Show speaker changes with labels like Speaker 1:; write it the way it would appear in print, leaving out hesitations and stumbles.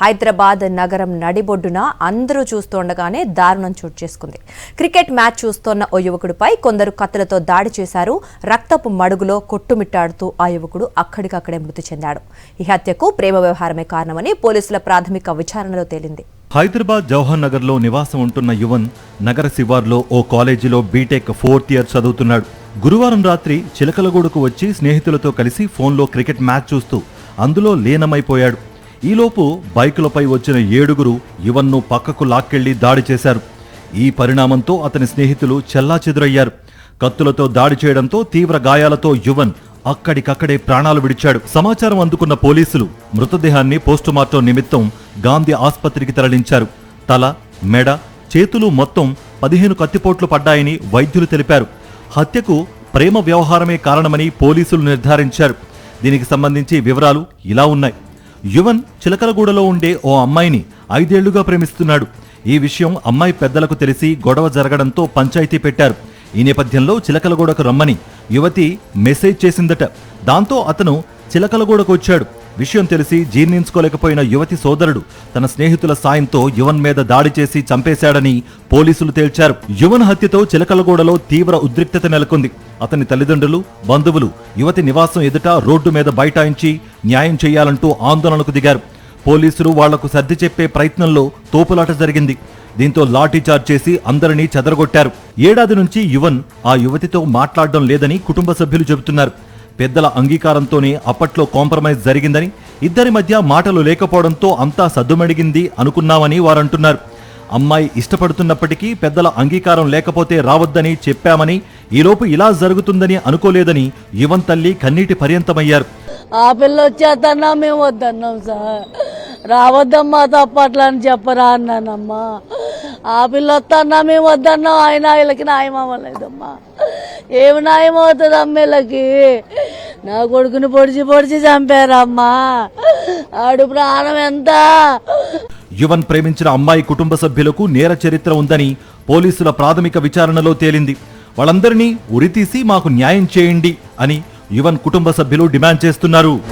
Speaker 1: హైదరాబాద్ నగరం నడిబొడ్డున అందరూ చూస్తుండగానే దారుణం చోటు చేసుకుంది. క్రికెట్ మ్యాచ్ చూస్తోన్న ఓ యువకుడిపై కొందరు కత్తులతో దాడి చేశారు. రక్తపు మడుగులో కొట్టుమిట్టాడుతూ ఆ యువకుడు అక్కడికక్కడే మృతి చెందాడు. ఈ హత్యకు ప్రేమ వ్యవహారమే కారణమని పోలీసుల ప్రాథమిక విచారణలో తేలింది.
Speaker 2: హైదరాబాద్ జవహర్ నగర్ లో నివాసం ఉంటున్న యువన్ నగర శివార్లో ఓ కాలేజీలో బీటెక్ 4th ఇయర్ చదువుతున్నాడు. గురువారం రాత్రి చిలకలగూడకు వచ్చి స్నేహితులతో కలిసి ఫోన్లో క్రికెట్ మ్యాచ్ చూస్తూ అందులో లీనమైపోయాడు. ఈలోపు బైకులపై వచ్చిన 7గురు యువన్ను పక్కకు లాక్కెళ్లి దాడి చేశారు. ఈ పరిణామంతో అతని స్నేహితులు చెల్లాచెదురయ్యారు. కత్తులతో దాడి చేయడంతో తీవ్ర గాయాలతో యువన్ అక్కడికక్కడే ప్రాణాలు విడిచాడు. సమాచారం అందుకున్న పోలీసులు మృతదేహాన్ని పోస్టుమార్టం నిమిత్తం గాంధీ ఆస్పత్రికి తరలించారు. తల, మెడ, చేతులు మొత్తం 15 కత్తిపోట్లు పడ్డాయని వైద్యులు తెలిపారు. హత్యకు ప్రేమ వ్యవహారమే కారణమని పోలీసులు నిర్ధారించారు. దీనికి సంబంధించి వివరాలు ఇలా ఉన్నాయి. యువన్ చిలకలగూడలో ఉండే ఓ అమ్మాయిని 5 ఏళ్లుగా ప్రేమిస్తున్నాడు. ఈ విషయం అమ్మాయి పెద్దలకు తెలిసి గొడవ జరగడంతో పంచాయతీ పెట్టారు. ఈ నేపథ్యంలో చిలకలగూడకు రమ్మని యువతి మెసేజ్ చేసిందట. దాంతో అతను చిలకలగూడకు వచ్చాడు. విషయం తెలిసి జీర్ణించుకోలేకపోయిన యువతి సోదరుడు తన స్నేహితుల సాయంతో యువన్ మీద దాడి చేసి చంపేశాడని పోలీసులు తేల్చారు. యువన్ హత్యతో చిలకలగూడలో తీవ్ర ఉద్రిక్తత నెలకొంది. అతని తల్లిదండ్రులు, బంధువులు యువతి నివాసం ఎదుట రోడ్డు మీద బైఠాయించి న్యాయం చేయాలంటూ ఆందోళనకు దిగారు. పోలీసులు వాళ్లకు సర్ది చెప్పే ప్రయత్నంలో తోపులాట జరిగింది. దీంతో లాఠీచార్జ్ చేసి అందరినీ చెదరగొట్టారు. ఏడాది నుంచి యువన్ ఆ యువతితో మాట్లాడడం లేదని కుటుంబ సభ్యులు చెబుతున్నారు. పెద్దల అంగీకారంతోనే అప్పట్లో కాంప్రమైజ్ జరిగిందని, ఇద్దరి మధ్య మాటలు లేకపోవడంతో అంతా సద్దుమణిగింది అనుకున్నామని వారంటున్నారు. అమ్మాయి ఇష్టపడుతున్నప్పటికీ పెద్దల అంగీకారం లేకపోతే రావద్దని చెప్పామని, ఈలోపు ఇలా జరుగుతుందని అనుకోలేదని యువన్ తల్లి కన్నీటి పర్యంతమయ్యారు.
Speaker 3: ఆ పిల్ల వచ్చేద్దన్నా మేము వద్దన్నాం సార్, రావద్దమ్మా తప్పట్లా అని చెప్పరా అన్నానమ్మా. ఆ పిల్ల వద్దన్నా మేము వద్దన్నాం. ఆయన వీళ్ళకి న్యాయం అవ్వలేదమ్మా. ఏమి న్యాయం అవుతుంది అమ్మేళ్ళకి? నా కొడుకుని పొడిచి చంపారమ్మా. ఆడు ప్రాణం ఎంత?
Speaker 2: యువన్ ప్రేమించిన అమ్మాయి కుటుంబ సభ్యులకు నేర చరిత్ర ఉందని పోలీసుల ప్రాథమిక విచారణలో తేలింది. వాళ్ళందరినీ ఉరితీసి మాకు న్యాయం చేయండి అని యువన్ కుటుంబ సభ్యులు డిమాండ్ చేస్తున్నారు.